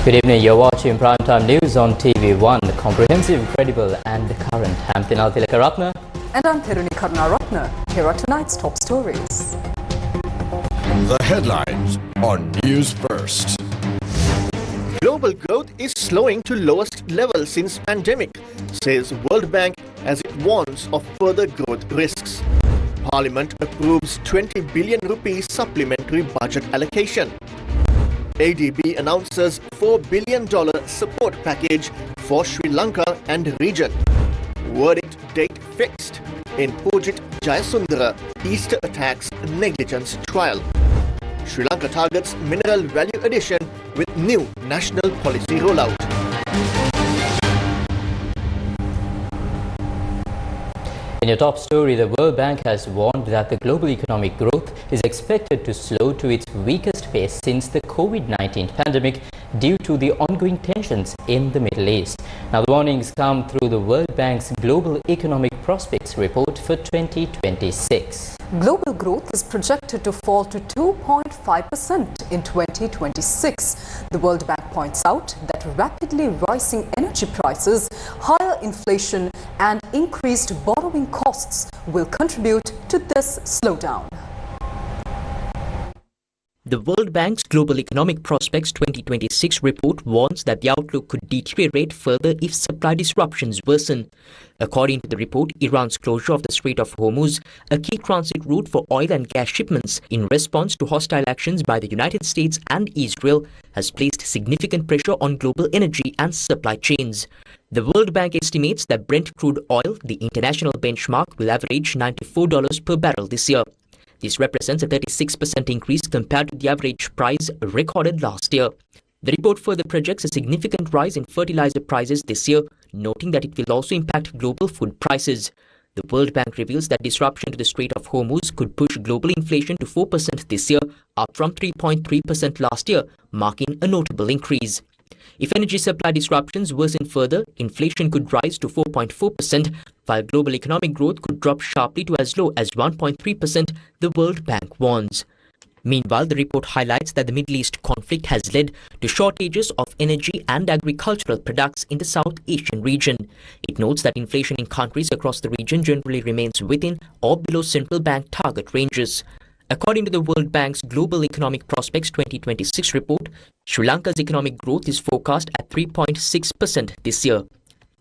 Good evening, you're watching Primetime News on TV1, comprehensive, credible and current. I'm Tinal Tilakaratna. And I'm Thiruni Karunaratna. Here are tonight's top stories. The headlines on Newsfirst. Global growth is slowing to lowest level since pandemic, says World Bank as it warns of further growth risks. Parliament approves 20 billion rupees supplementary budget allocation. ADB announces $4 billion support package for Sri Lanka and region. Verdict date fixed in Pujit Jayasundara Easter attacks negligence trial. Sri Lanka targets mineral value addition with new national policy rollout. In your top story, the World Bank has warned that the global economic growth is expected to slow to its weakest pace since the COVID-19 pandemic due to the ongoing tensions in the Middle East. Now, the warnings come through the World Bank's Global Economic Prospects Report for 2026. Global growth is projected to fall to 2.5% in 2026. The World Bank points out that rapidly rising energy prices, higher inflation and increased borrowing costs will contribute to this slowdown. The World Bank's Global Economic Prospects 2026 report warns that the outlook could deteriorate further if supply disruptions worsen. According to the report, Iran's closure of the Strait of Hormuz, a key transit route for oil and gas shipments in response to hostile actions by the United States and Israel, has placed significant pressure on global energy and supply chains. The World Bank estimates that Brent crude oil, the international benchmark, will average $94 per barrel this year. This represents a 36% increase compared to the average price recorded last year. The report further projects a significant rise in fertilizer prices this year, noting that it will also impact global food prices. The World Bank reveals that disruption to the Strait of Hormuz could push global inflation to 4% this year, up from 3.3% last year, marking a notable increase. If energy supply disruptions worsen further, inflation could rise to 4.4%, while global economic growth could drop sharply to as low as 1.3%, the World Bank warns. Meanwhile, the report highlights that the Middle East conflict has led to shortages of energy and agricultural products in the South Asian region. It notes that inflation in countries across the region generally remains within or below central bank target ranges. According to the World Bank's Global Economic Prospects 2026 report, Sri Lanka's economic growth is forecast at 3.6% this year.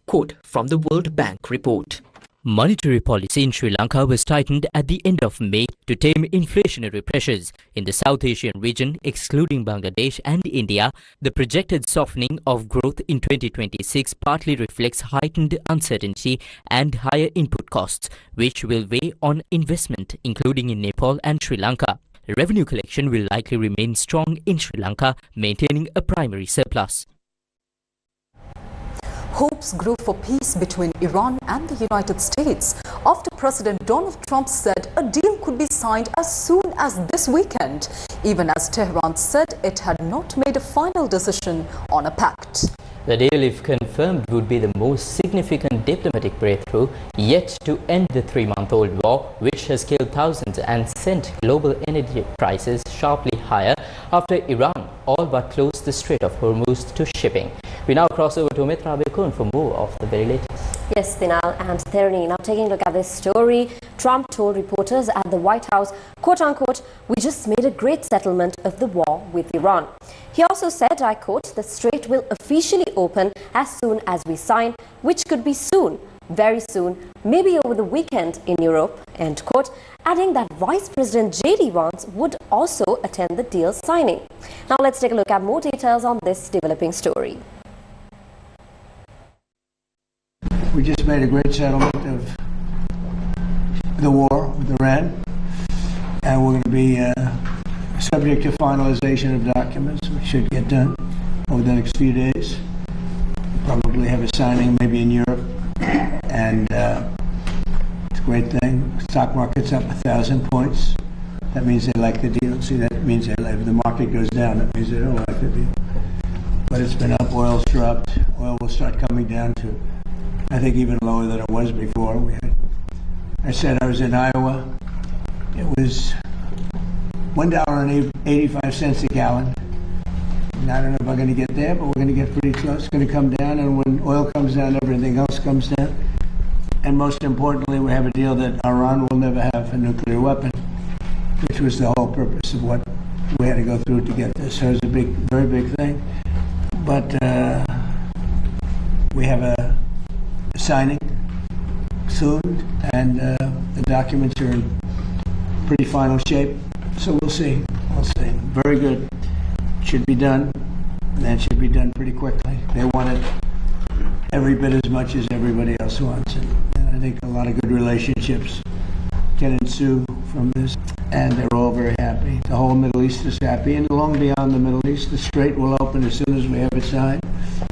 Quote from the World Bank report. Monetary policy in Sri Lanka was tightened at the end of May to tame inflationary pressures. In the South Asian region, excluding Bangladesh and India, the projected softening of growth in 2026 partly reflects heightened uncertainty and higher input costs, which will weigh on investment, including in Nepal and Sri Lanka. Revenue collection will likely remain strong in Sri Lanka, maintaining a primary surplus. Hopes grew for peace between Iran and the United States after President Donald Trump said a deal could be signed as soon as this weekend, even as Tehran said it had not made a final decision on a pact. The deal, if confirmed, would be the most significant diplomatic breakthrough yet to end the three-month-old war, which has killed thousands and sent global energy prices sharply higher after Iran all but closed the Strait of Hormuz to shipping. We now cross over to Mitra Bekun for more of the very latest. Yes, Dinal and Therni. Now taking a look at this story, Trump told reporters at the White House, quote-unquote, "We just made a great settlement of the war with Iran." He also said, I quote, "The strait will officially open as soon as we sign," which could be soon, very soon, maybe over the weekend in Europe, end quote, adding that Vice President J.D. Vance would also attend the deal signing. Now let's take a look at more details on this developing story. We just made a great settlement of the war with Iran, and we're going to be subject to finalization of documents, which should get done over the next few days. Probably have a signing maybe in Europe, and it's a great thing. Stock market's up 1,000 points. That means they like the deal. See, that means they like, if the market goes down, that means they don't like the deal. But it's been up, oil's dropped. Oil will start coming down to, I think, even lower than it was before. I said I was in Iowa. It was $1.85 a gallon. And I don't know if I'm going to get there, but we're going to get pretty close. It's going to come down, and when oil comes down, everything else comes down. And most importantly, we have a deal that Iran will never have a nuclear weapon, which was the whole purpose of what we had to go through to get this. So it was a big, very big thing. But we have a signing soon, and the documents are in pretty final shape. So we'll see. We'll see. Very good. Should be done. And that should be done pretty quickly. They want it every bit as much as everybody else wants it. And I think a lot of good relationships can ensue from this, and they're all very happy. The whole Middle East is happy, and long beyond the Middle East, the Strait will open as soon as we have it signed.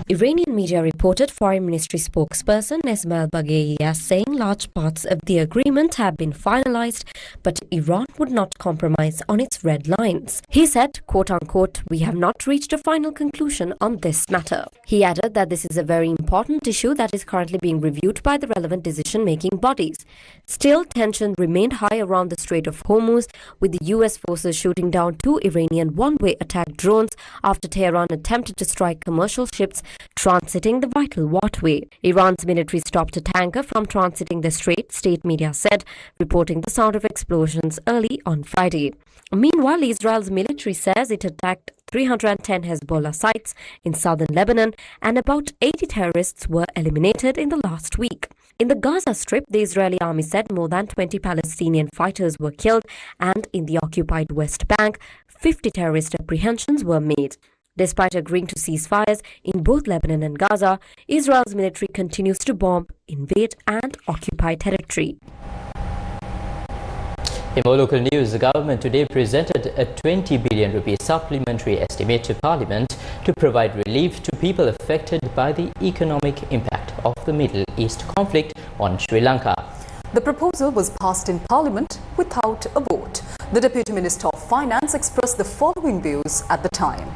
Iranian media reported Foreign Ministry spokesperson Esmail Baghei as saying large parts of the agreement have been finalized, but Iran would not compromise on its red lines. He said, quote-unquote, "We have not reached a final conclusion on this matter." He added that this is a very important issue that is currently being reviewed by the relevant decision-making bodies. Still, tension remained high around the Strait of Hormuz, with the US forces shooting down 2 Iranian one-way attack drones after Tehran attempted to strike commercial ships transiting the vital waterway. Iran's military stopped a tanker from transiting the strait, state media said, reporting the sound of explosions early on Friday. Meanwhile, Israel's military says it attacked 310 Hezbollah sites in southern Lebanon, and about 80 terrorists were eliminated in the last week. In the Gaza Strip, the Israeli army said more than 20 Palestinian fighters were killed, and in the occupied West Bank, 50 terrorist apprehensions were made. Despite agreeing to ceasefires in both Lebanon and Gaza, Israel's military continues to bomb, invade and occupy territory. In more local news, the government today presented a 20 billion rupee supplementary estimate to Parliament to provide relief to people affected by the economic impact of the Middle East conflict on Sri Lanka. The proposal was passed in Parliament without a vote. The Deputy Minister of Finance expressed the following views at the time.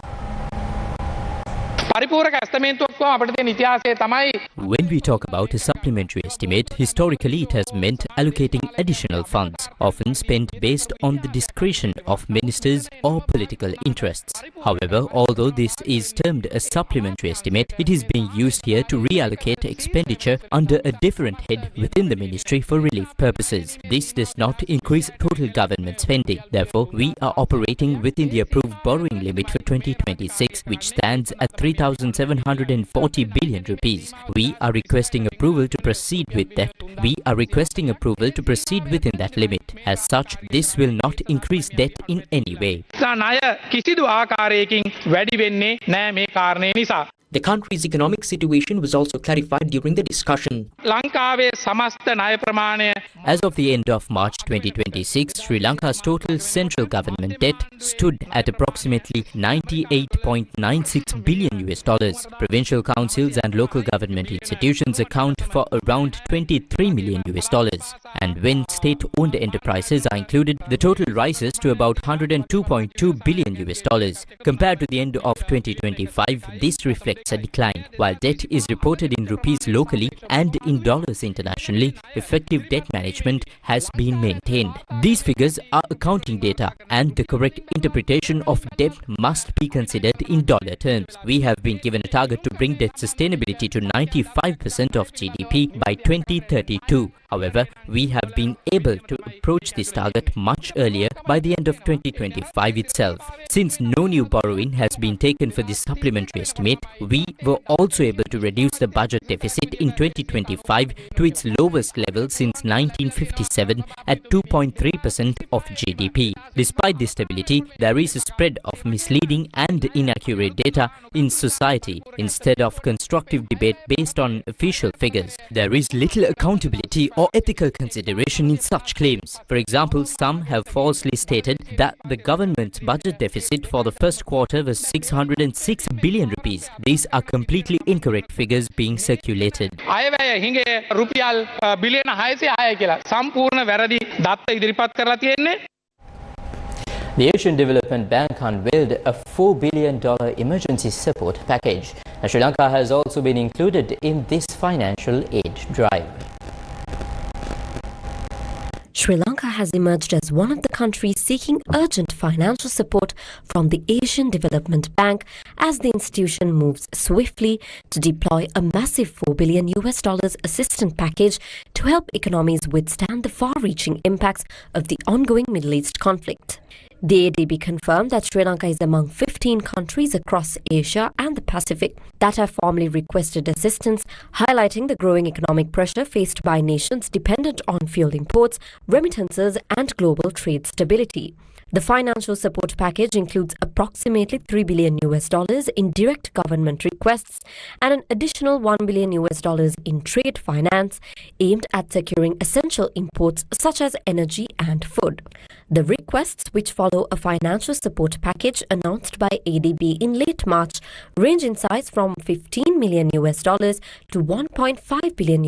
When we talk about a supplementary estimate, historically it has meant allocating additional funds, often spent based on the discretion of ministers or political interests. However, although this is termed a supplementary estimate, it is being used here to reallocate expenditure under a different head within the ministry for relief purposes. This does not increase total government spending. Therefore, we are operating within the approved borrowing limit for 2026, which stands at 3,740 billion rupees. We are requesting approval to proceed with that. We are requesting approval to proceed within that limit. As such, this will not increase debt in any way. The country's economic situation was also clarified during the discussion. As of the end of March 2026, Sri Lanka's total central government debt stood at approximately $98.96 billion. Provincial councils and local government institutions account for around $23 million. And when state-owned enterprises are included, the total rises to about $102.2 billion. Compared to the end of 2025, this reflects a decline. While debt is reported in rupees locally and in dollars internationally, effective debt management has been maintained. These figures are accounting data, and the correct interpretation of debt must be considered in dollar terms. We have been given a target to bring debt sustainability to 95% of GDP by 2032. However, we have been able to approach this target much earlier, by the end of 2025 itself. Since no new borrowing has been taken for this supplementary estimate, we were also able to reduce the budget deficit in 2025 to its lowest level since 1957 at 2.3% of GDP. Despite this stability, there is a spread of misleading and inaccurate data in society. Instead of constructive debate based on official figures, there is little accountability or ethical consideration in such claims. For example, some have falsely stated that the government's budget deficit for the first quarter was 606 billion rupees. These are completely incorrect figures being circulated. The Asian Development Bank unveiled a $4 billion emergency support package. Sri Lanka has also been included in this financial aid drive. Sri Lanka has emerged as one of the countries seeking urgent financial support from the Asian Development Bank as the institution moves swiftly to deploy a massive $4 billion assistance package to help economies withstand the far-reaching impacts of the ongoing Middle East conflict. The ADB confirmed that Sri Lanka is among 15 countries across Asia and the Pacific that have formally requested assistance, highlighting the growing economic pressure faced by nations dependent on fuel imports, remittances, and global trade stability. The financial support package includes approximately $3 billion in direct government requests and an additional $1 billion in trade finance aimed at securing essential imports such as energy and food. The requests, which follow a financial support package announced by ADB in late March, range in size from $15 million to $1.5 billion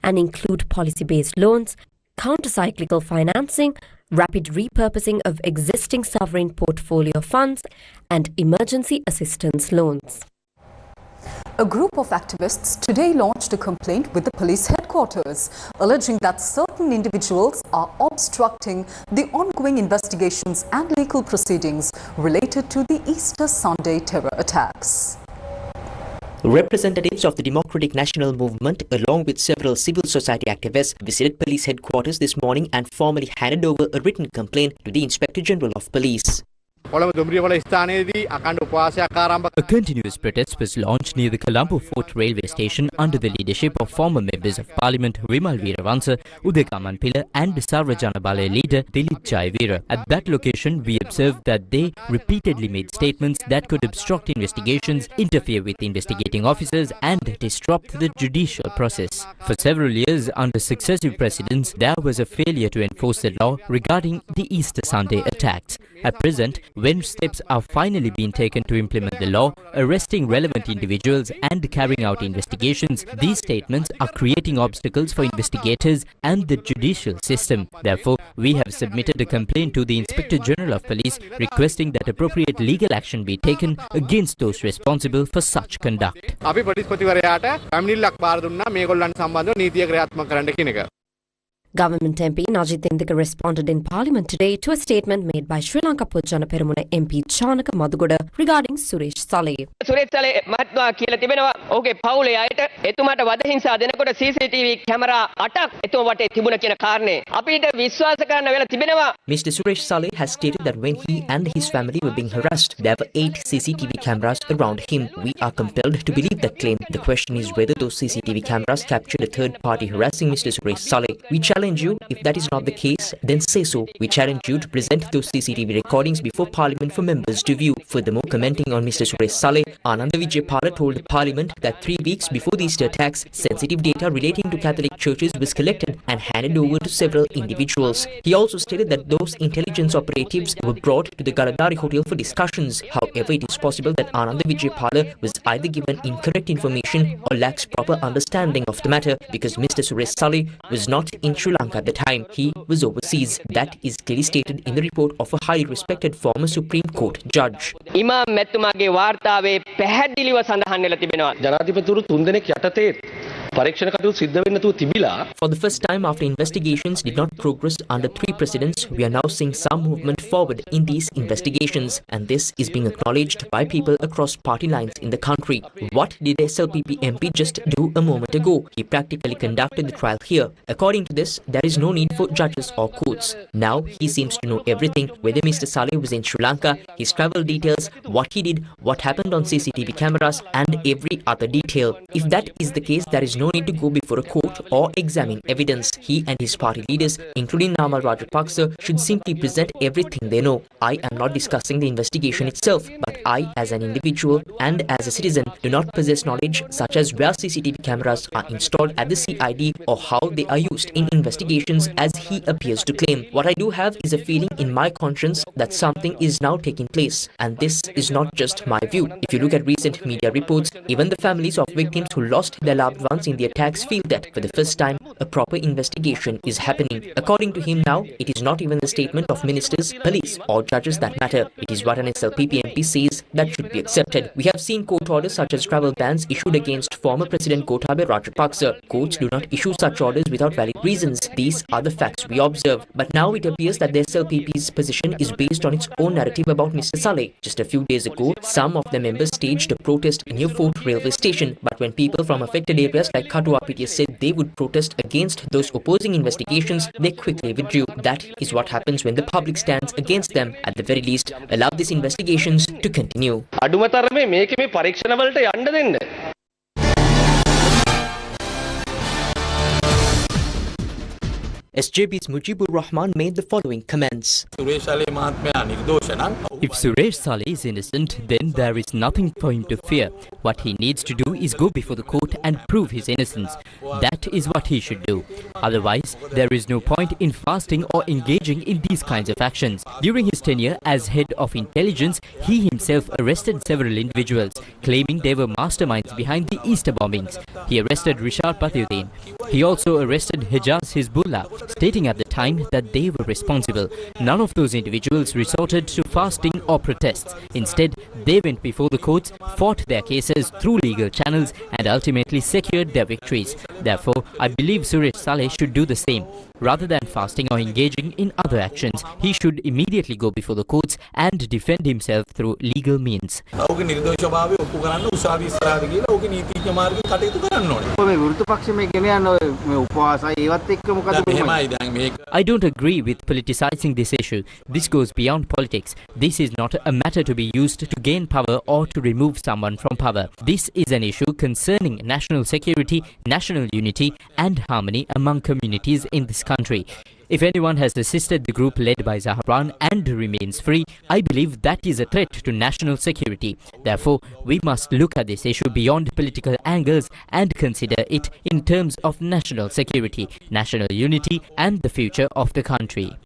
and include policy-based loans, countercyclical financing, rapid repurposing of existing sovereign portfolio funds, and emergency assistance loans. A group of activists today launched a complaint with the police headquarters, alleging that certain individuals are obstructing the ongoing investigations and legal proceedings related to the Easter Sunday terror attacks. Representatives of the Democratic National Movement, along with several civil society activists, visited police headquarters this morning and formally handed over a written complaint to the Inspector General of Police. A continuous protest was launched near the Colombo Fort railway station under the leadership of former members of Parliament Vimal Weerawansa, Udeka Manpila and Sarva Janabala leader Dilip Jayawira. At that location, we observed that they repeatedly made statements that could obstruct investigations, interfere with investigating officers and disrupt the judicial process. For several years, under successive presidents, there was a failure to enforce the law regarding the Easter Sunday attacks. At present, when steps are finally being taken to implement the law, arresting relevant individuals and carrying out investigations, these statements are creating obstacles for investigators and the judicial system. Therefore, we have submitted a complaint to the Inspector General of Police requesting that appropriate legal action be taken against those responsible for such conduct. Government MP Najit Indika responded in Parliament today to a statement made by Sri Lanka Pojana Perumuna MP Chanaka Madugoda regarding Suresh Saleh. Suresh Saleh මහත්මයා කියලා තිබෙනවා ඔහුගේ පවුලේ අයට එතුමාට වද හිංසා දෙනකොට CCTV කැමරා 8ක් එතුමා වටේ තිබුණ කියන කාරණේ අපිට විශ්වාස කරන්න වෙලා තිබෙනවා. Mr. Suresh Saleh has stated that when he and his family were being harassed, there were 8 CCTV cameras around him. We are compelled to believe that claim. The question is whether those CCTV cameras captured a third party harassing Mr. Suresh Saleh. We challenge you, if that is not the case, then say so. We challenge you to present those CCTV recordings before Parliament for members to view. Furthermore, commenting on Mr. Suresh Saleh, Ananda Vijayapala told Parliament that 3 weeks before the Easter attacks, sensitive data relating to Catholic churches was collected and handed over to several individuals. He also stated that those intelligence operatives were brought to the Galadari Hotel for discussions. However, it is possible that Ananda Vijayapala was either given incorrect information or lacks proper understanding of the matter because Mr. Suresh Saleh was not in Sri Lanka at the time. He was overseas. That is clearly stated in the report of a highly respected former Supreme Court judge. ඉමාම් මැතිතුමාගේ වාර්තාවේ පැහැදිලිව සඳහන් වෙලා තිබෙනවා. ජනාධිපතිවරු 3 දෙනෙක් යටතේ පරීක්ෂණ කටයුතු සිද්ධ වෙන්න තු තිබිලා. For the first time after investigations did not progress under 3 presidents, we are now seeing some movement forward in these investigations, and this is being acknowledged by people across party lines in the country. What did the SLPP MP just do a moment ago? He practically conducted the trial here. According to this, there is no need for judges or courts. Now he seems to know everything, whether Mr. Saleh was in Sri Lanka, his travel details, what he did, what happened on CCTV cameras, and every other detail. If that is the case, there is no need to go before a court or examine evidence. He and his party leaders, including Namal Rajapaksa, should simply present everything they know. I am not discussing the investigation itself, but I, as an individual and as a citizen, do not possess knowledge such as where CCTV cameras are installed at the CID or how they are used in investigations as he appears to claim. What I do have is a feeling in my conscience that something is now taking place, and this is not just my view. If you look at recent media reports, even the families of victims who lost their loved ones in the attacks feel that for the first time a proper investigation is happening. According to him now, it is not even the statement of ministers, police or judges that matter. It is what an SLPP MP says case that should be accepted. We have seen court orders such as travel bans issued against former President Gotabaya Rajapaksa. Courts do not issue such orders without valid reasons. These are the facts we observe. But now it appears that the SLPP's position is based on its own narrative about Mr. Saleh. Just a few days ago, some of the members staged a protest near Fort Railway Station. But when people from affected areas like Katuapitiya said they would protest against those opposing investigations, they quickly withdrew. That is what happens when the public stands against them. At the very least, allow these investigations to continue. අඩුමතරමේ මේකේ මේ පරීක්ෂණවලට යන්න දෙන්න. SJP's Mujibur Rahman made the following comments. If Suresh Saleh is innocent, then there is nothing for him to fear. What he needs to do is go before the court and prove his innocence. That is what he should do. Otherwise, there is no point in fasting or engaging in these kinds of actions. During his tenure as head of intelligence, he himself arrested several individuals, claiming they were masterminds behind the Easter bombings. He arrested Rishad Patiuddin. He also arrested Hijaz Hizbullah, stating at the time that they were responsible. None of those individuals resorted to fasting or protests. Instead, they went before the courts, fought their cases through legal channels and ultimately secured their victories. Therefore, I believe Suresh Saleh should do the same. Rather than fasting or engaging in other actions, he should immediately go before the courts and defend himself through legal means. I don't agree with politicizing this issue. This goes beyond politics. This is not a matter to be used to gain power or to remove someone from power. This is an issue concerning national security, national unity and harmony among communities in this country. If anyone has assisted the group led by Zahran and remains free, I believe that is a threat to national security. Therefore, we must look at this issue beyond political angles and consider it in terms of national security, national unity and the future of the country.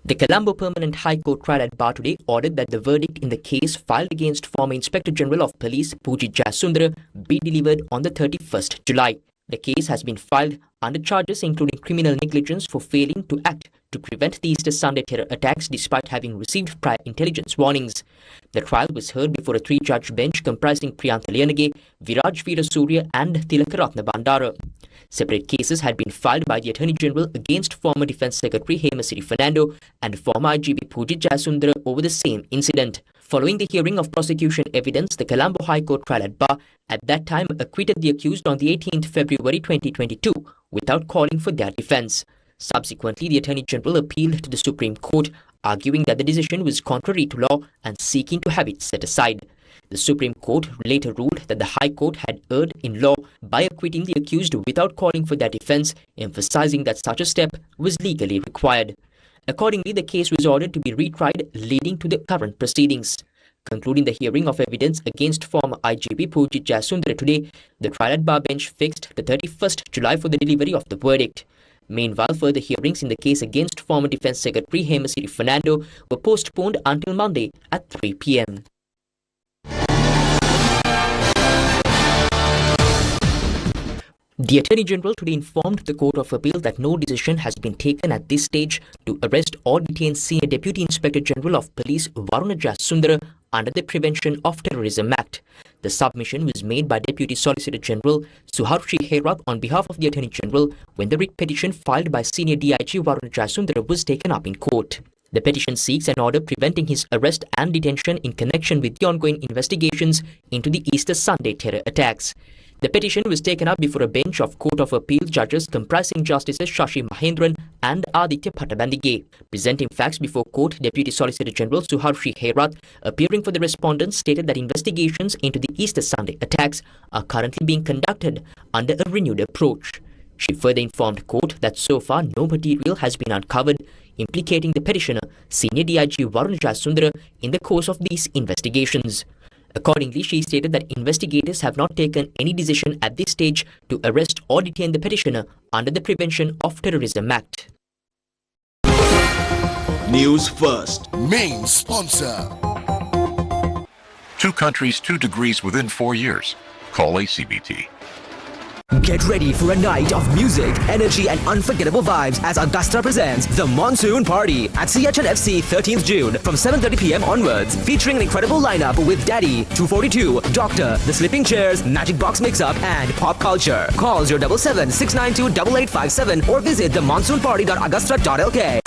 The Colombo Permanent High Court trial at Bar today ordered that the verdict in the case filed against former Inspector General of Police Pujit Jayasundara be delivered on the 31st July. The case has been filed under charges including criminal negligence for failing to act to prevent the Easter Sunday terror attacks despite having received prior intelligence warnings. The trial was heard before a three-judge bench comprising Priyantha Liyanage, Viraj Veerasurya and Tilakaratna Bandara. Separate cases had been filed by the Attorney General against former Defence Secretary Hemasiri Fernando and former IGP Pujit Jayasundara over the same incident. Following the hearing of prosecution evidence, the Colombo High Court trial at Bar at that time acquitted the accused on the 18th February 2022 without calling for their defence. Subsequently, the Attorney General appealed to the Supreme Court, arguing that the decision was contrary to law and seeking to have it set aside. The Supreme Court later ruled that the High Court had erred in law by acquitting the accused without calling for their defence, emphasising that such a step was legally required. Accordingly, the case was ordered to be retried, leading to the current proceedings. Concluding the hearing of evidence against former IGP Pujit Jayasundara today, the trial at Bar bench fixed the 31st July for the delivery of the verdict. Meanwhile, further hearings in the case against former Defence Secretary Hemasiri Fernando were postponed until Monday at 3 p.m. The Attorney General today informed the Court of Appeal that no decision has been taken at this stage to arrest or detain Senior Deputy Inspector General of Police Varuna Jayasundara under the Prevention of Terrorism Act. The submission was made by Deputy Solicitor General Suharshi Herath on behalf of the Attorney General when the writ petition filed by Senior DIG Varuna Jayasundara was taken up in court. The petition seeks an order preventing his arrest and detention in connection with the ongoing investigations into the Easter Sunday terror attacks. The petition was taken up before a bench of Court of Appeal judges comprising Justices Shashi Mahendran and Aditya Patabandige. Presenting facts before court, Deputy Solicitor General Suharshi Herath, appearing for the respondents, stated that investigations into the Easter Sunday attacks are currently being conducted under a renewed approach. She further informed court that so far no material has been uncovered implicating the petitioner, Senior DIG Varuna Jayasundara, in the course of these investigations. Accordingly, she stated that investigators have not taken any decision at this stage to arrest or detain the petitioner under the Prevention of Terrorism Act. News First, main sponsor. 2 countries, 2 degrees within 4 years. Call ACBT. Get ready for a night of music, energy and unforgettable vibes as Augusta presents The Monsoon Party at CHNFC 13th June from 7:30 p.m. onwards, featuring an incredible lineup with Daddy, 242, Doctor, The Slipping Chairs, Magic Box Mix-Up and Pop Culture. Call 077-692-8857 or visit themonsoonparty.augusta.lk.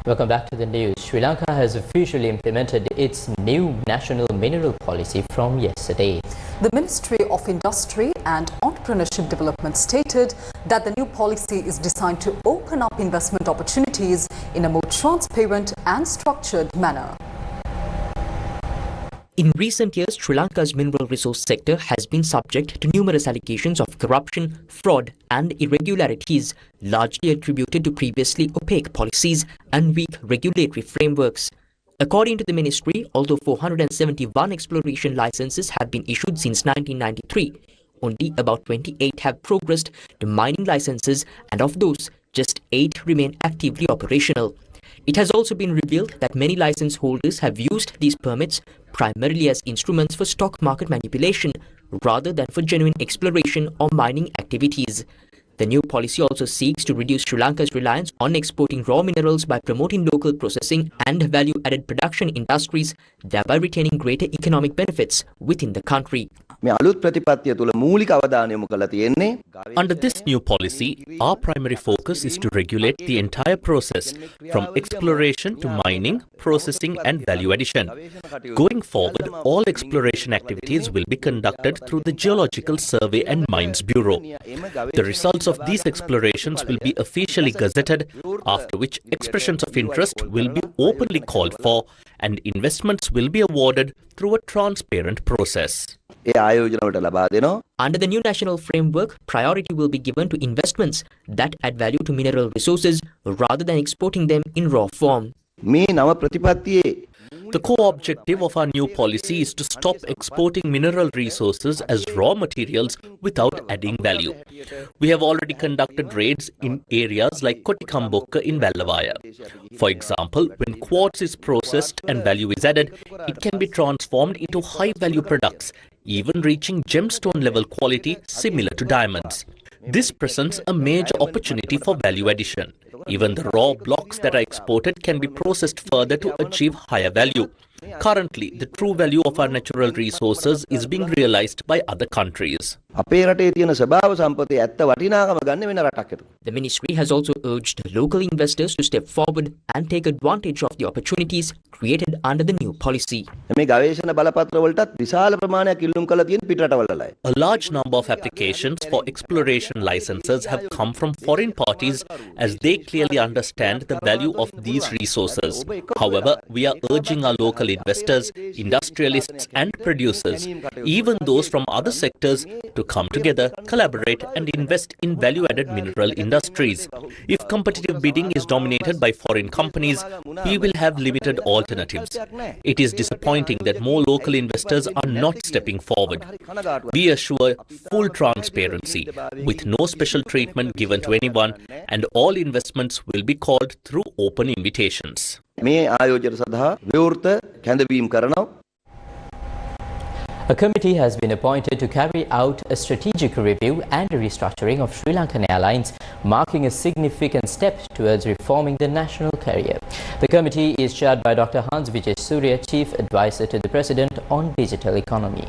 Welcome back to the news. Sri Lanka has officially implemented its new national mineral policy from yesterday. The Ministry of Industry and Entrepreneurship Development stated that the new policy is designed to open up investment opportunities in a more transparent and structured manner. In recent years, Sri Lanka's mineral resource sector has been subject to numerous allegations of corruption, fraud and irregularities, largely attributed to previously opaque policies and weak regulatory frameworks. According to the ministry, although 471 exploration licenses have been issued since 1993, only about 28 have progressed to mining licenses, and of those, just 8 remain actively operational. It has also been revealed that many license holders have used these permits primarily as instruments for stock market manipulation rather than for genuine exploration or mining activities. The new policy also seeks to reduce Sri Lanka's reliance on exporting raw minerals by promoting local processing and value-added production industries, thereby retaining greater economic benefits within the country. Under this new policy, our primary focus is to regulate the entire process, from exploration to mining, processing and value addition. Going forward, all exploration activities will be conducted through the Geological Survey and Mines Bureau. The results of these explorations will be officially gazetted, after which expressions of interest will be openly called for and investments will be awarded through a transparent process. Under the new national framework, priority will be given to investments that add value to mineral resources rather than exporting them in raw form. The core objective of our new policy is to stop exporting mineral resources as raw materials without adding value. We have already conducted raids in areas like Kotikambokka in Vallavaya. For example, when quartz is processed and value is added, it can be transformed into high-value products, even reaching gemstone level quality similar to diamonds. This presents a major opportunity for value addition. Even the raw blocks that are exported can be processed further to achieve higher value. Currently, the true value of our natural resources is being realized by other countries. The ministry has also urged local investors to step forward and take advantage of the opportunities created under the new policy. A large number of applications for exploration licenses have come from foreign parties as they clearly understand the value of these resources. However, we are urging our local investors, industrialists and producers, even those from other sectors, to come together, collaborate and invest in value-added mineral industries. If competitive bidding is dominated by foreign companies, we will have limited alternatives. It is disappointing that more local investors are not stepping forward. We assure full transparency, with no special treatment given to anyone, and all investments will be called through open invitations. A committee has been appointed to carry out a strategic review and restructuring of Sri Lankan Airlines, marking a significant step towards reforming the national carrier. The committee is chaired by Dr. Hans Vijay Surya, Chief Advisor to the President on Digital Economy.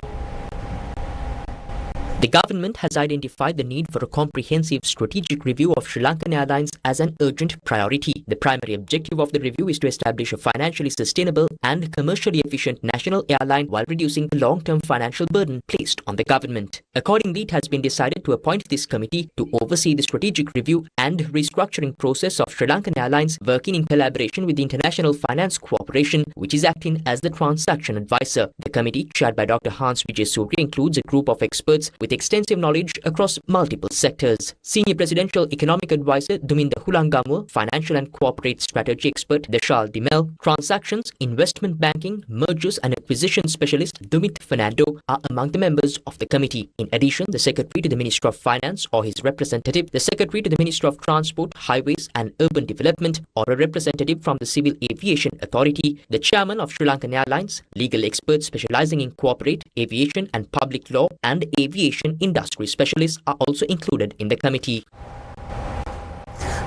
The government has identified the need for a comprehensive strategic review of Sri Lankan Airlines as an urgent priority. The primary objective of the review is to establish a financially sustainable and commercially efficient national airline while reducing the long-term financial burden placed on the government. Accordingly, it has been decided to appoint this committee to oversee the strategic review and restructuring process of Sri Lankan Airlines, working in collaboration with the International Finance Corporation, which is acting as the transaction advisor. The committee, chaired by Dr. Hans Vijay Surya, includes a group of experts with extensive knowledge across multiple sectors. Senior Presidential Economic Advisor Duminda Hulangamur, Financial and Corporate Strategy Expert Deshal Dimel, Transactions, Investment investment banking, mergers and acquisition specialist Dumit Fernando are among the members of the committee. In addition, the Secretary to the Minister of Finance or his representative, the Secretary to the Minister of Transport, Highways and Urban Development or a representative from the Civil Aviation Authority, the Chairman of Sri Lankan Airlines, legal experts specializing in corporate, aviation and public law and aviation industry specialists are also included in the committee.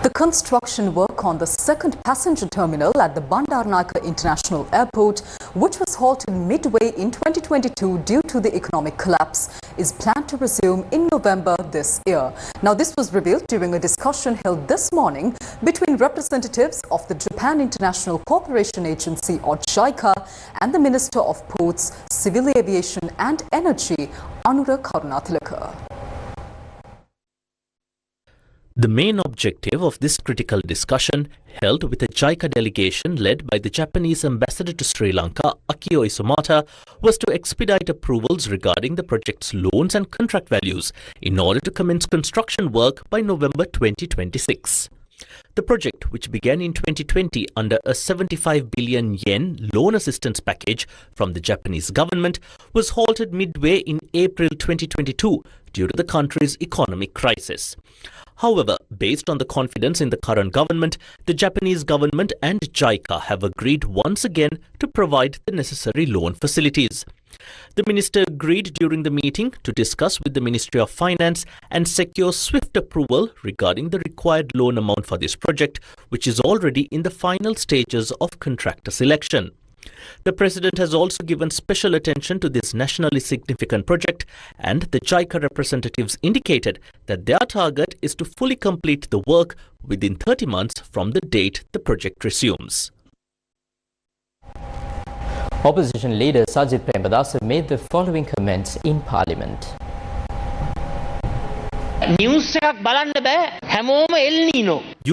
The construction work on the second passenger terminal at the Bandaranaike International Airport, which was halted midway in 2022 due to the economic collapse, is planned to resume in November this year. Now, this was revealed during a discussion held this morning between representatives of the Japan International Cooperation Agency or JICA and the Minister of Ports, Civil Aviation and Energy, Anura Karunatilaka. The main objective of this critical discussion, held with a JICA delegation led by the Japanese ambassador to Sri Lanka, Akio Isomata, was to expedite approvals regarding the project's loans and contract values in order to commence construction work by November 2026. The project, which began in 2020 under a 75 billion yen loan assistance package from the Japanese government, was halted midway in April 2022 due to the country's economic crisis. However, based on the confidence in the current government, the Japanese government and JICA have agreed once again to provide the necessary loan facilities. The minister agreed during the meeting to discuss with the Ministry of Finance and secure swift approval regarding the required loan amount for this project, which is already in the final stages of contractor selection. The President has also given special attention to this nationally significant project, and the JICA representatives indicated that their target is to fully complete the work within 30 months from the date the project resumes. Opposition leader Sajith Premadasa made the following comments in Parliament. You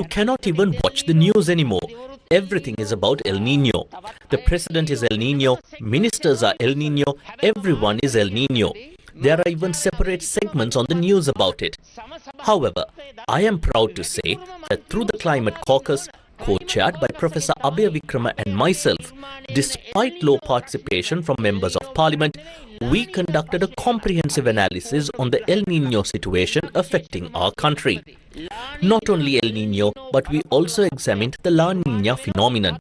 cannot even watch the news anymore. Everything is about El Nino. The President is El Nino, ministers are El Nino, everyone is El Nino. There are even separate segments on the news about it. However, I am proud to say that through the Climate Caucus, co-chaired by Professor Abhay Vikrama and myself, despite low participation from members of Parliament, we conducted a comprehensive analysis on the El Nino situation affecting our country. Not only El Nino, but we also examined the La Nina phenomenon.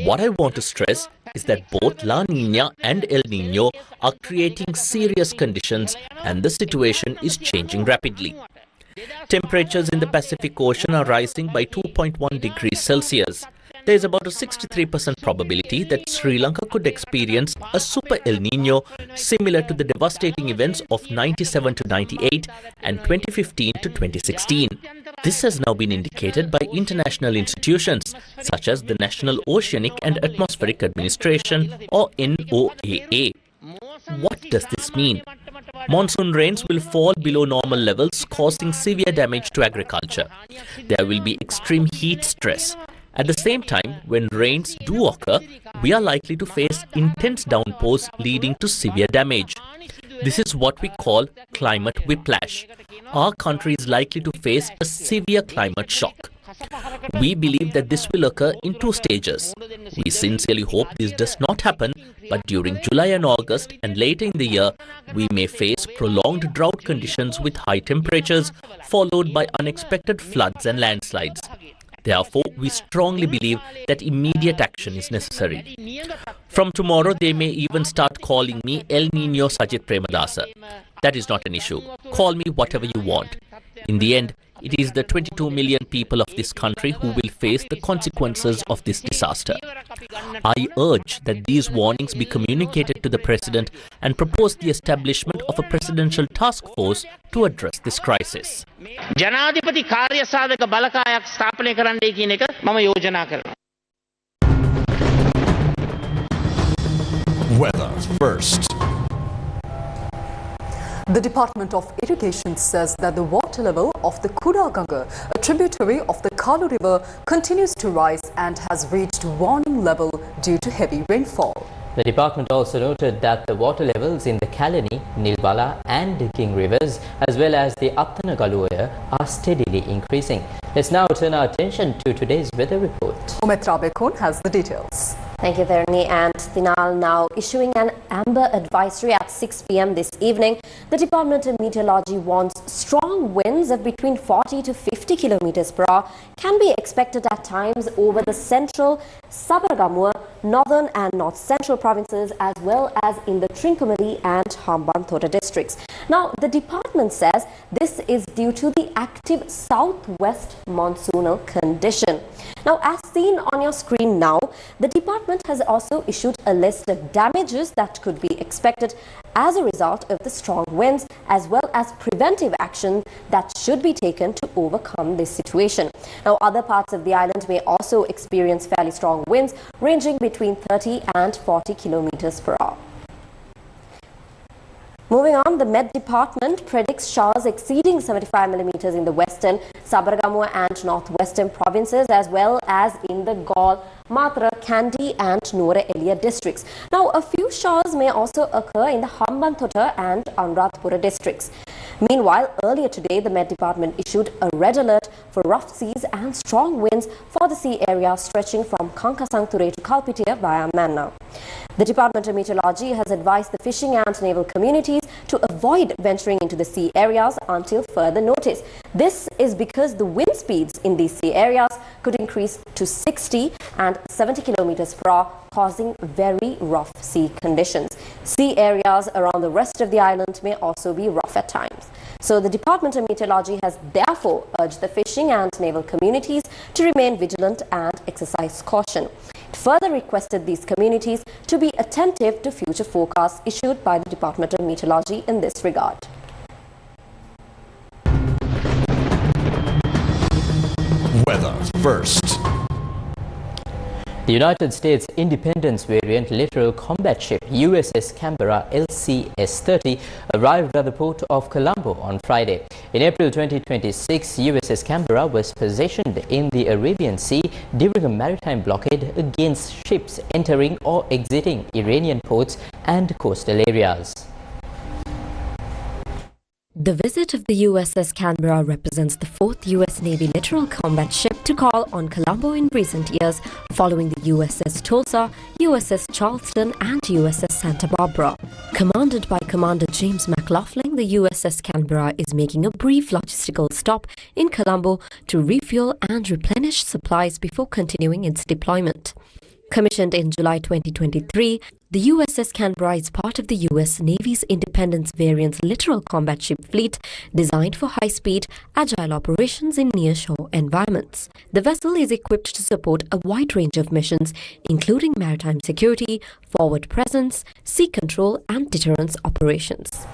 What I want to stress is that both La Nina and El Nino are creating serious conditions and the situation is changing rapidly. Temperatures in the Pacific Ocean are rising by 2.1 degrees Celsius. There is about a 63% probability that Sri Lanka could experience a super El Nino similar to the devastating events of 97 to 98 and 2015 to 2016. This has now been indicated by international institutions such as the National Oceanic and Atmospheric Administration or NOAA. What does this mean? Monsoon rains will fall below normal levels, causing severe damage to agriculture. There will be extreme heat stress. At the same time, when rains do occur, we are likely to face intense downpours leading to severe damage. This is what we call climate whiplash. Our country is likely to face a severe climate shock. We believe that this will occur in two stages. We sincerely hope this does not happen, but during July and August and later in the year, we may face prolonged drought conditions with high temperatures, followed by unexpected floods and landslides. Therefore, we strongly believe that immediate action is necessary. From tomorrow, they may even start calling me El Nino Sajith Premadasa. That is not an issue. Call me whatever you want. In the end, it is the 22 million people of this country who will face the consequences of this disaster. I urge that these warnings be communicated to the President and propose the establishment of a presidential task force to address this crisis. ජනාධිපති කාර්යසාධක බලකායක් ස්ථාපනය කරන්නයි කියන එක මම යෝජනා කරනවා. Weather first. The Department of Irrigation says that the water level of the Kudaganga, a tributary of the Kalu River, continues to rise and has reached warning level due to heavy rainfall. The department also noted that the water levels in the Kalani, Nilbala and King rivers as well as the Attanagaluya are steadily increasing. Let's now turn our attention to today's weather report. Umetra Bekun has the details. Thank you, Dharani. And Tinal now issuing an amber advisory at 6 p.m. this evening. The Department of Meteorology warns strong winds of between 40 to 50 kilometers per hour can be expected at times over the central, Sabargamua, northern and north central provinces, as well as in the Trincomalee and Hambantota districts. Now, the department says this is due to the active southwest monsoonal condition. Now, as seen on your screen now, the department has also issued a list of damages that could be expected as a result of the strong winds, as well as preventive action that should be taken to overcome this situation. Now, other parts of the island may also experience fairly strong winds ranging between 30 and 40 kilometers per hour. Moving on, the Met Department predicts showers exceeding 75 millimeters in the western, Sabargamua and northwestern provinces, as well as in the Gaul, Matra, Kandy and Nuwara Eliya districts. Now, a few showers may also occur in the Hambantota and Anuradhapura districts. Meanwhile, earlier today, the Met Department issued a red alert for rough seas and strong winds for the sea area stretching from Kankasangture to Kalpitia via Manna. The Department of Meteorology has advised the fishing and naval communities to avoid venturing into the sea areas until further notice. This is because the wind speeds in these sea areas could increase to 60 and 70 kilometers per hour, causing very rough sea conditions. Sea areas around the rest of the island may also be rough at times. So the Department of Meteorology has therefore urged the fishing and naval communities to remain vigilant and exercise caution. It further requested these communities to be attentive to future forecasts issued by the Department of Meteorology in this regard. Weather first. The United States Independence Variant Littoral Combat Ship USS Canberra LCS-30 arrived at the port of Colombo on Friday. In April 2026, USS Canberra was positioned in the Arabian Sea during a maritime blockade against ships entering or exiting Iranian ports and coastal areas. The visit of the USS Canberra represents the fourth US Navy littoral combat ship to call on Colombo in recent years, following the USS Tulsa, USS Charleston and USS Santa Barbara. Commanded by Commander James McLaughlin, the USS Canberra is making a brief logistical stop in Colombo to refuel and replenish supplies before continuing its deployment. Commissioned in July 2023, the USS Canberra is part of the US Navy's Independence Variant Littoral Combat Ship Fleet, designed for high-speed, agile operations in near-shore environments. The vessel is equipped to support a wide range of missions, including maritime security, forward presence, sea control and deterrence operations.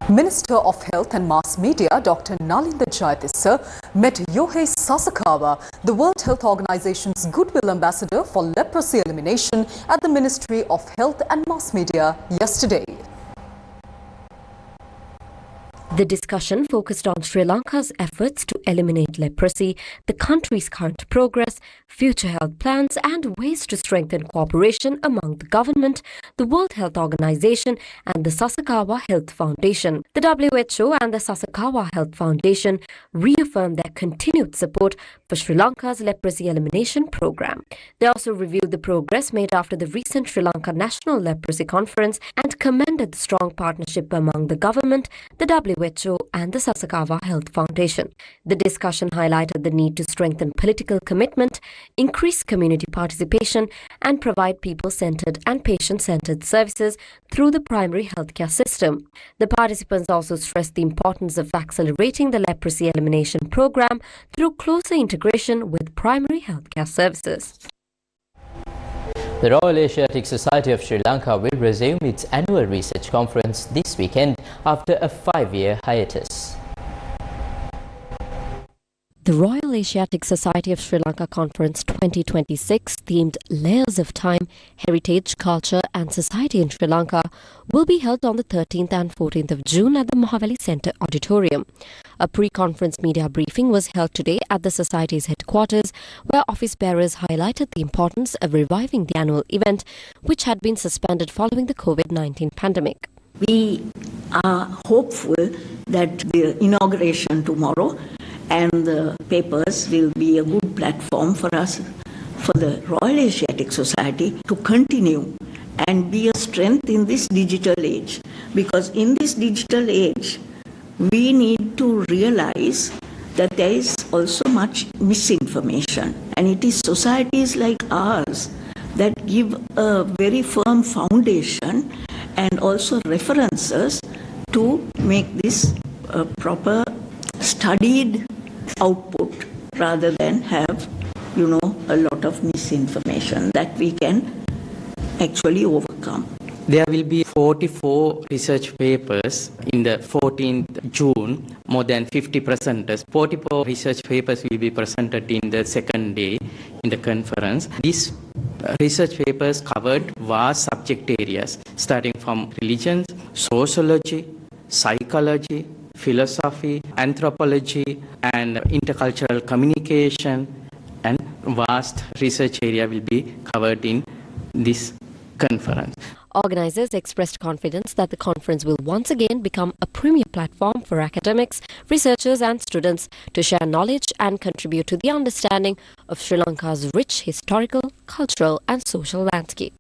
Minister of Health and Mass Media Dr. Nalinda Jayatissa met Yohei Sasakawa, the World Health Organization's Goodwill Ambassador for Leprosy Elimination, at the Ministry of Health and Mass Media yesterday. The discussion focused on Sri Lanka's efforts to eliminate leprosy, the country's current progress, future health plans and ways to strengthen cooperation among the government, the World Health Organization and the Sasakawa Health Foundation. The WHO and the Sasakawa Health Foundation reaffirmed their continued support for Sri Lanka's leprosy elimination program. They also reviewed the progress made after the recent Sri Lanka National Leprosy Conference and commended the strong partnership among the government, the WHO and the Sasakawa Health Foundation. The discussion highlighted the need to strengthen political commitment, increase community participation and provide people-centered and patient-centered services through the primary healthcare system. The participants also stressed the importance of accelerating the leprosy elimination program through closer integration with primary healthcare services. The Royal Asiatic Society of Sri Lanka will resume its annual research conference this weekend after a 5-year hiatus. The Royal Asiatic Society of Sri Lanka Conference 2026, themed Layers of Time, Heritage, Culture and Society in Sri Lanka, will be held on the 13th and 14th of June at the Mahavali Centre Auditorium. A pre-conference media briefing was held today at the Society's headquarters, where office bearers highlighted the importance of reviving the annual event, which had been suspended following the COVID-19 pandemic. We are hopeful that the inauguration tomorrow and the papers will be a good platform for us for the Royal Asiatic Society to continue and be a strength in this digital age. Because in this digital age, we need to realize that there is also much misinformation. And it is societies like ours that give a very firm foundation and also references to make this a proper studied output rather than have, a lot of misinformation that we can actually overcome. There will be 44 research papers in the 14th June, more than 50 presenters. 44 research papers will be presented in the second day in the conference. These research papers covered vast subject areas, starting from religion, sociology, psychology, philosophy, anthropology, and intercultural communication, and vast research area will be covered in this conference. Organizers expressed confidence that the conference will once again become a premier platform for academics, researchers and students to share knowledge and contribute to the understanding of Sri Lanka's rich historical, cultural and social landscape.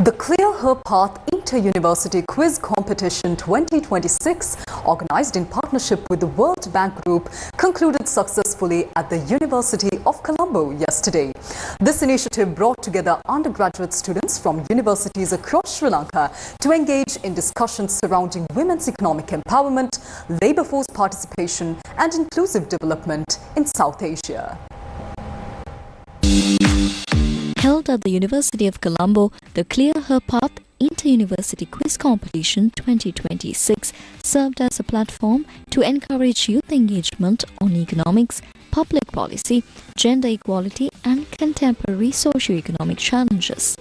The Clear Her Path Inter-University Quiz Competition 2026, organized in partnership with the World Bank Group, concluded successfully at the University of Colombo yesterday. This initiative brought together undergraduate students from universities across Sri Lanka to engage in discussions surrounding women's economic empowerment, labor force participation and inclusive development in South Asia. Held at the University of Colombo, the Clear Her Path Inter-University Quiz Competition 2026 served as a platform to encourage youth engagement on economics, public policy, gender equality and contemporary socio-economic challenges.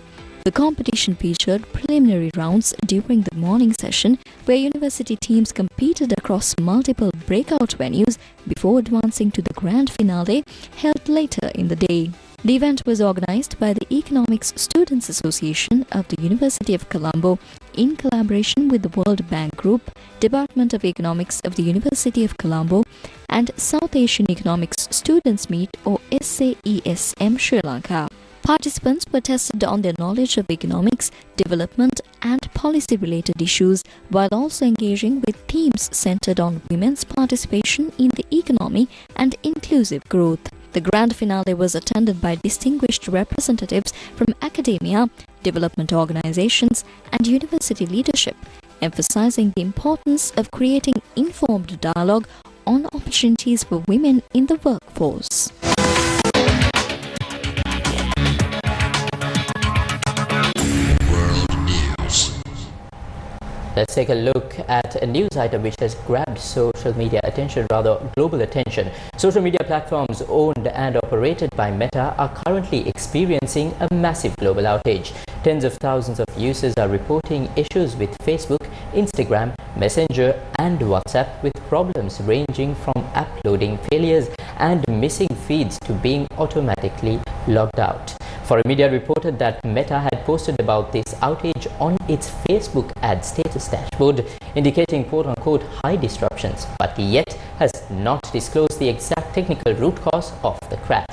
The competition featured preliminary rounds during the morning session where university teams competed across multiple breakout venues before advancing to the grand finale held later in the day. The event was organized by the Economics Students Association of the University of Colombo in collaboration with the World Bank Group, Department of Economics of the University of Colombo and South Asian Economics Students Meet or SAESM Sri Lanka. Participants were tested on their knowledge of economics, development and policy-related issues while also engaging with themes centered on women's participation in the economy and inclusive growth. The grand finale was attended by distinguished representatives from academia, development organizations and university leadership, emphasizing the importance of creating informed dialogue on opportunities for women in the workforce. Let's take a look at a news item which has grabbed social media attention, rather global attention. Social media platforms owned and operated by Meta are currently experiencing a massive global outage. Tens of thousands of users are reporting issues with Facebook, Instagram, Messenger and WhatsApp, with problems ranging from uploading failures and missing feeds to being automatically logged out. Foreign media reported that Meta had posted about this outage on its Facebook ad status dashboard, indicating quote-unquote high disruptions, but yet has not disclosed the exact technical root cause of the crash.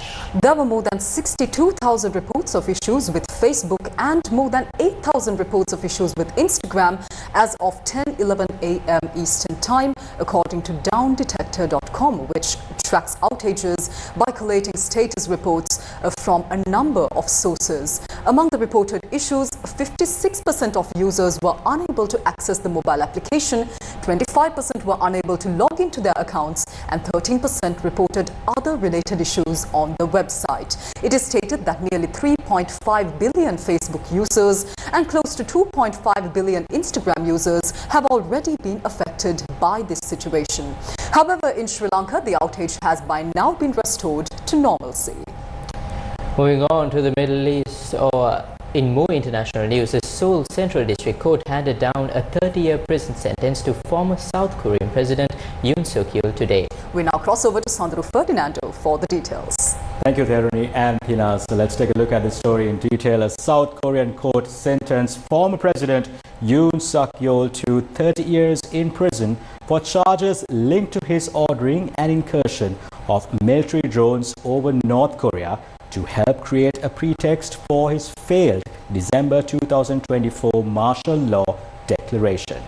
There were more than 62,000 reports of issues with Facebook and more than 8,000 reports of issues with Instagram as of 10:11 a.m. Eastern Time, according to downdetector.com, which tracks outages by collating status reports from a number of sources. Among the reported issues, 56% of users were unable to access the mobile application, 25% were unable to log into their accounts, and 13% reported other related issues on the website. It is stated that nearly 3.5 billion Facebook users and close to 2.5 billion Instagram users have already been affected by this situation. However, in Sri Lanka, the outage has by now been restored to normalcy. Moving on to the Middle East, or in more international news, the Seoul Central District Court handed down a 30-year prison sentence to former South Korean President Yoon Suk-yeol today. We now cross over to Sandro Ferdinando for the details. Thank you, Theruni and Tina. So let's take a look at this story in detail. A South Korean court sentenced former President Yoon Suk-yeol to 30 years in prison for charges linked to his ordering an incursion of military drones over North Korea to help create a pretext for his failed December 2024 martial law declaration.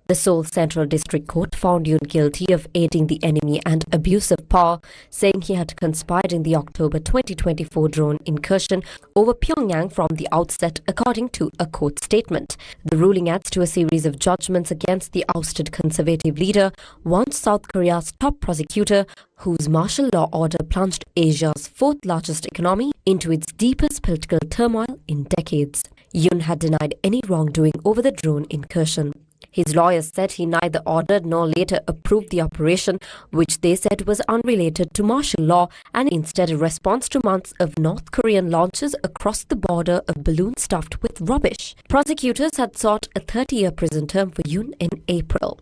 The Seoul Central District Court found Yoon guilty of aiding the enemy and abuse of power, saying he had conspired in the October 2024 drone incursion over Pyongyang from the outset, according to a court statement. The ruling adds to a series of judgments against the ousted conservative leader, once South Korea's top prosecutor, whose martial law order plunged Asia's fourth largest economy into its deepest political turmoil in decades. Yoon had denied any wrongdoing over the drone incursion. His lawyers said he neither ordered nor later approved the operation, which they said was unrelated to martial law and instead a response to months of North Korean launches across the border of balloons stuffed with rubbish. Prosecutors had sought a 30-year prison term for Yoon in April.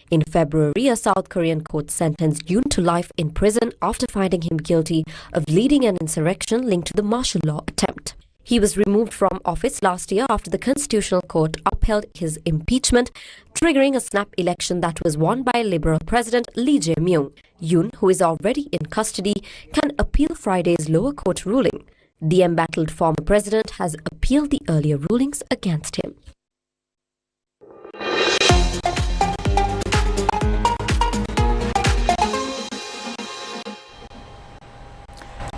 In February, a South Korean court sentenced Yoon to life in prison after finding him guilty of leading an insurrection linked to the martial law attempt. He was removed from office last year after the Constitutional Court upheld his impeachment, triggering a snap election that was won by Liberal President Lee Jae-myung. Yoon, who is already in custody, can appeal Friday's lower court ruling. The embattled former president has appealed the earlier rulings against him.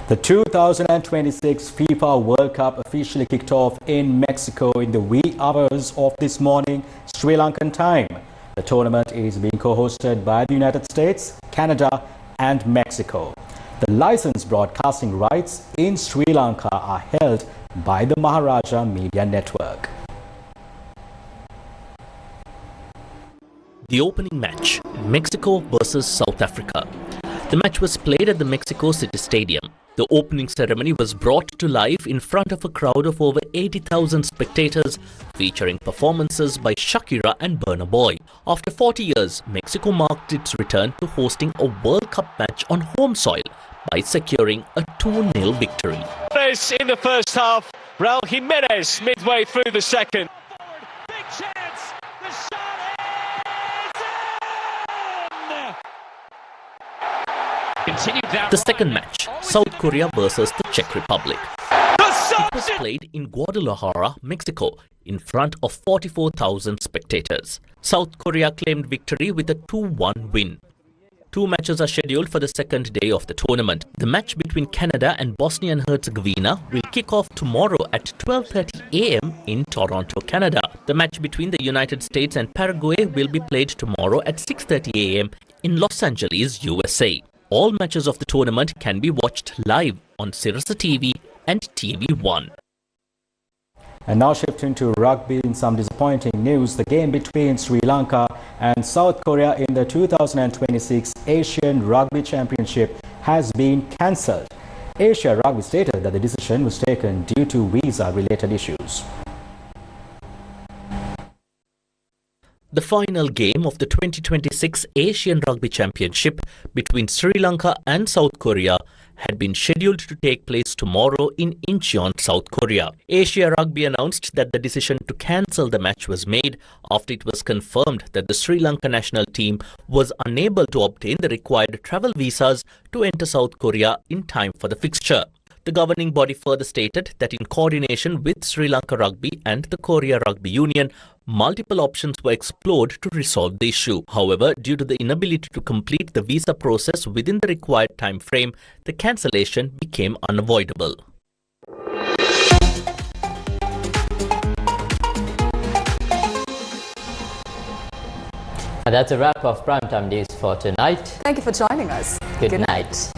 The 2026 FIFA World Cup officially kicked off in Mexico in the wee hours of this morning, Sri Lankan time. The tournament is being co-hosted by the United States, Canada and Mexico. The licensed broadcasting rights in Sri Lanka are held by the Maharaja Media Network. The opening match, Mexico versus South Africa. The match was played at the Mexico City Stadium. The opening ceremony was brought to life in front of a crowd of over 80,000 spectators, featuring performances by Shakira and Burna Boy. After 40 years, Mexico marked its return to hosting a World Cup match on home soil by securing a 2-0 victory. In the first half, Raul Jimenez midway through the second. Big chance. The shot is in. The second match, South Korea versus the Czech Republic. It was played in Guadalajara, Mexico, in front of 44,000 spectators. South Korea claimed victory with a 2-1 win. Two matches are scheduled for the second day of the tournament. The match between Canada and Bosnia and Herzegovina will kick off tomorrow at 12:30 a.m. in Toronto, Canada. The match between the United States and Paraguay will be played tomorrow at 6:30 a.m. in Los Angeles, USA. All matches of the tournament can be watched live on Sirasa TV and TV1. And now shifting to rugby, in some disappointing news, the game between Sri Lanka and South Korea in the 2026 Asian Rugby Championship has been cancelled. Asia Rugby stated that the decision was taken due to visa-related issues. The final game of the 2026 Asian Rugby Championship between Sri Lanka and South Korea had been scheduled to take place tomorrow in Incheon, South Korea. Asia Rugby announced that the decision to cancel the match was made after it was confirmed that the Sri Lanka national team was unable to obtain the required travel visas to enter South Korea in time for the fixture. The governing body further stated that in coordination with Sri Lanka Rugby and the Korea Rugby Union, multiple options were explored to resolve the issue. However, due to the inability to complete the visa process within the required time frame, the cancellation became unavoidable. And that's a wrap of Primetime News for tonight. Thank you for joining us. Good night.